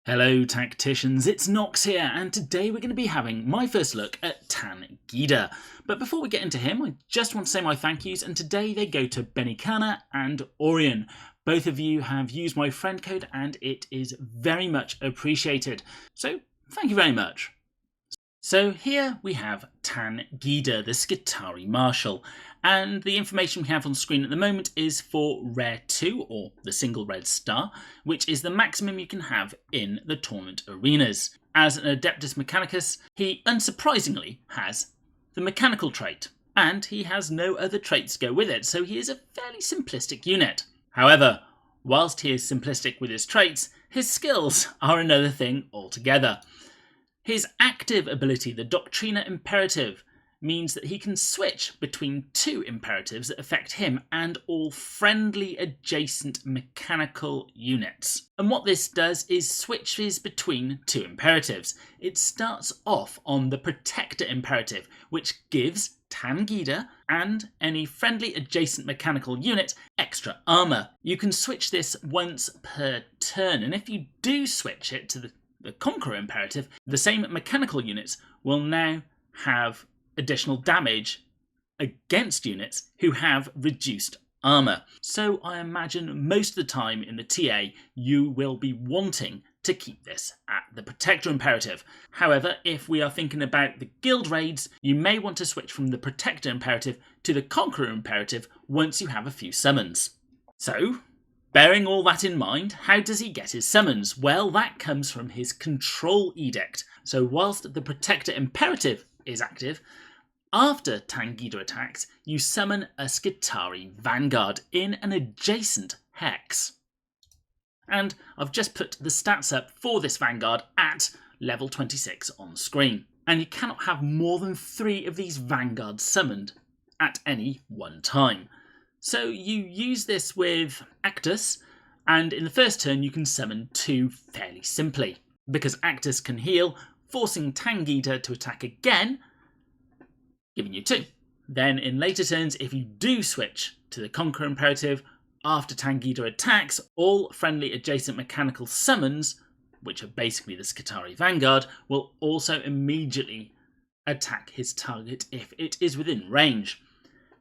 Hello tacticians, it's Nox here, and today we're going to be having my first look at Tangida. But before we get into him, I just want to say my thank yous, and today they go to Benikana and Orion. Both of you have used my friend code and it is very much appreciated. So thank you very much. So here we have Tangida, the Skitarii Marshal, and the information we have on screen at the moment is for Rare 2, or the single red star, which is the maximum you can have in the tournament arenas. As an Adeptus Mechanicus, he unsurprisingly has the mechanical trait, and he has no other traits to go with it, so he is a fairly simplistic unit. However, whilst he is simplistic with his traits, his skills are another thing altogether. His active ability, the Doctrina imperative, means that he can switch between two imperatives that affect him and all friendly adjacent mechanical units. And what this does is switches between two imperatives. It starts off on the Protector imperative, which gives Tangida and any friendly adjacent mechanical unit extra armour. You can switch this once per turn, and if you do switch it to the Conqueror imperative, the same mechanical units will now have additional damage against units who have reduced armour. So I imagine most of the time in the TA you will be wanting to keep this at the Protector imperative. However, if we are thinking about the guild raids, you may want to switch from the Protector imperative to the Conqueror imperative once you have a few summons. So, bearing all that in mind, how does he get his summons? Well, that comes from his control edict. So whilst the Protector imperative is active, after Tangida attacks, you summon a Skitarii Vanguard in an adjacent hex. And I've just put the stats up for this Vanguard at level 26 on screen. And you cannot have more than 3 of these Vanguards summoned at any one time. So you use this with Actus, and in the first turn you can summon 2 fairly simply, because Actus can heal, forcing Tangida to attack again, giving you 2. Then in later turns, if you do switch to the Conqueror imperative, after Tangida attacks, all friendly adjacent mechanical summons, which are basically the Skitarii Vanguard, will also immediately attack his target if it is within range.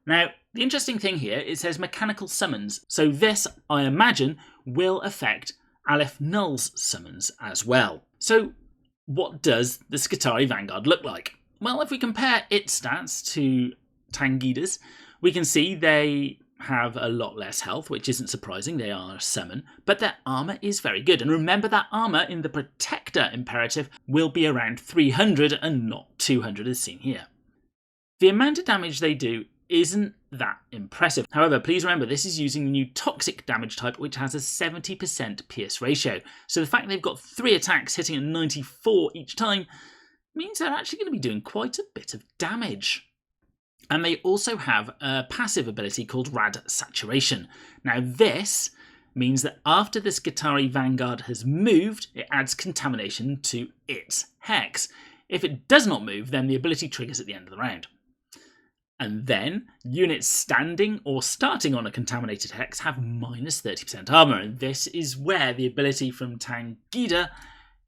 Now, the interesting thing here, it says mechanical summons, so this, I imagine, will affect Aleph Null's summons as well. So, what does the Skitarii Vanguard look like? Well, if we compare its stats to Tangida's, we can see they have a lot less health, which isn't surprising, they are a summon, but their armour is very good. And remember that armour in the Protector imperative will be around 300 and not 200 as seen here. The amount of damage they do isn't that impressive. However, please remember this is using the new toxic damage type, which has a 70% pierce ratio. So the fact they've got 3 attacks hitting at 94 each time means they're actually going to be doing quite a bit of damage. And they also have a passive ability called Rad Saturation. Now this means that after the Skitarii Vanguard has moved, it adds contamination to its hex. If it does not move, then the ability triggers at the end of the round. And then, units standing or starting on a contaminated hex have minus 30% armour, and this is where the ability from Tangida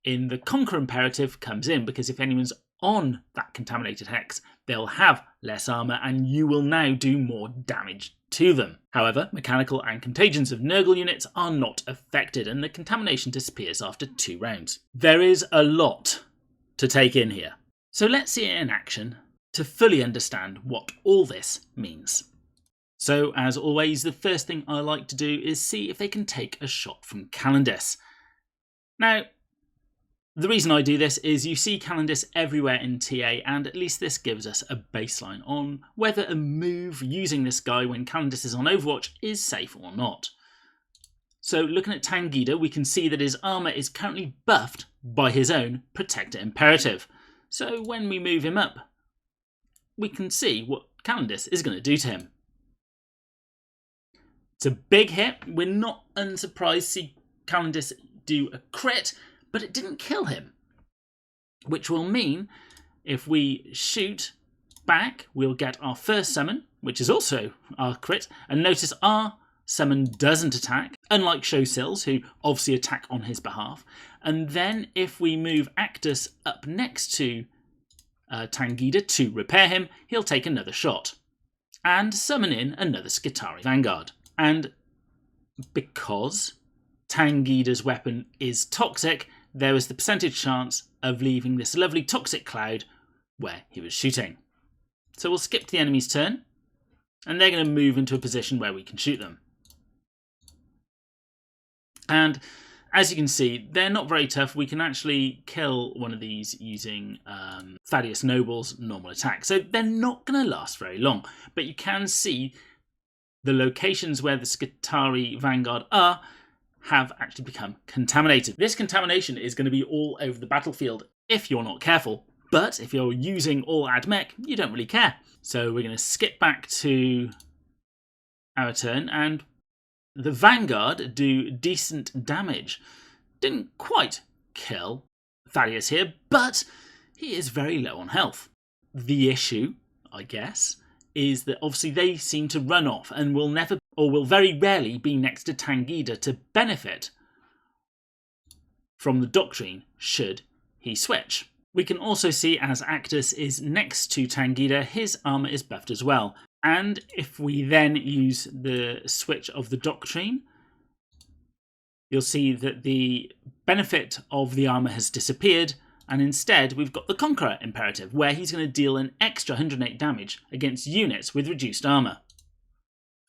in the Conqueror imperative comes in, because if anyone's on that contaminated hex, they'll have less armour and you will now do more damage to them. However, mechanical and contagions of Nurgle units are not affected, and the contamination disappears after 2 rounds. There is a lot to take in here, so let's see it in action to fully understand what all this means. So, as always, the first thing I like to do is see if they can take a shot from Calendis. Now, the reason I do this is you see Calendis everywhere in TA, and at least this gives us a baseline on whether a move using this guy when Calendis is on Overwatch is safe or not. So, looking at Tangida, we can see that his armour is currently buffed by his own Protector imperative. So, when we move him up, we can see what Calendis is going to do to him. It's a big hit. We're not unsurprised to see Calendis do a crit, but it didn't kill him. Which will mean if we shoot back, we'll get our first summon, which is also our crit. And notice our Summon doesn't attack, unlike Showsills, who obviously attack on his behalf. And then if we move Actus up next to Tangida to repair him, he'll take another shot. And summon in another Skitarii Vanguard. And because Tangida's weapon is toxic, there was the percentage chance of leaving this lovely toxic cloud where he was shooting. So we'll skip to the enemy's turn, and they're going to move into a position where we can shoot them. And as you can see, they're not very tough. We can actually kill one of these using Thaddeus Noble's normal attack. So they're not going to last very long. But you can see the locations where the Skitarii Vanguard are have actually become contaminated. This contamination is going to be all over the battlefield if you're not careful. But if you're using all ad mech, you don't really care. So we're going to skip back to our turn, and the Vanguard do decent damage. Didn't quite kill Thaddeus here, but he is very low on health. The issue, I guess, is that obviously they seem to run off and will never, or will very rarely be next to Tangida to benefit from the Doctrine should he switch. We can also see as Actus is next to Tangida, his armour is buffed as well. And if we then use the switch of the Doctrine, you'll see that the benefit of the armour has disappeared, and instead we've got the Conqueror Imperative, where he's going to deal an extra 108 damage against units with reduced armour.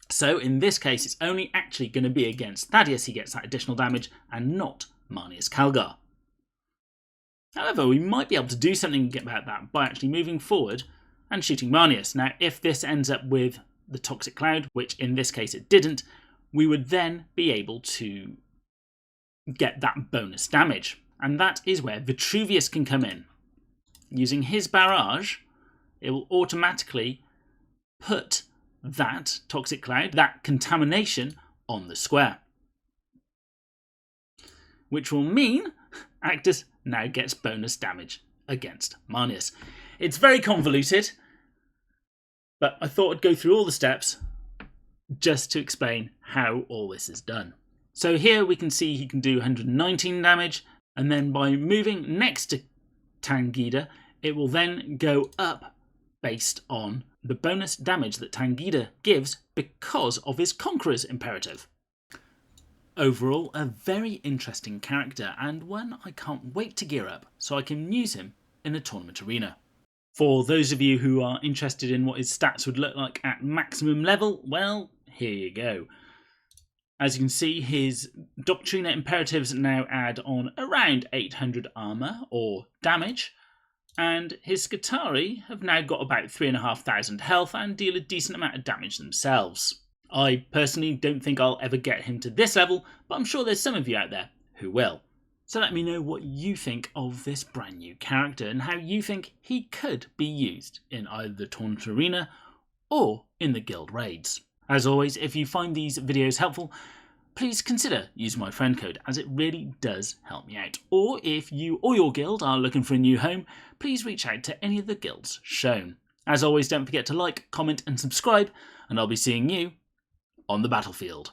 So in this case, it's only actually going to be against Thaddeus he gets that additional damage, and not Marnius Calgar. However, we might be able to do something about that by actually moving forward and shooting Marnius. Now, if this ends up with the Toxic Cloud, which in this case it didn't, we would then be able to get that bonus damage. And that is where Vitruvius can come in. Using his barrage, it will automatically put that Toxic Cloud, that contamination, on the square. Which will mean Actus now gets bonus damage against Marnius. It's very convoluted, but I thought I'd go through all the steps just to explain how all this is done. So here we can see he can do 119 damage, and then by moving next to Tangida, it will then go up based on the bonus damage that Tangida gives because of his Conqueror's Imperative. Overall, a very interesting character, and one I can't wait to gear up so I can use him in the tournament arena. For those of you who are interested in what his stats would look like at maximum level, well, here you go. As you can see, his Doctrina Imperatives now add on around 800 armour or damage, and his Skitarii have now got about 3,500 health and deal a decent amount of damage themselves. I personally don't think I'll ever get him to this level, but I'm sure there's some of you out there who will. So let me know what you think of this brand new character and how you think he could be used in either the tournament arena or in the guild raids. As always, if you find these videos helpful, please consider using my friend code, as it really does help me out. Or if you or your guild are looking for a new home, please reach out to any of the guilds shown. As always, don't forget to like, comment and subscribe, and I'll be seeing you on the battlefield.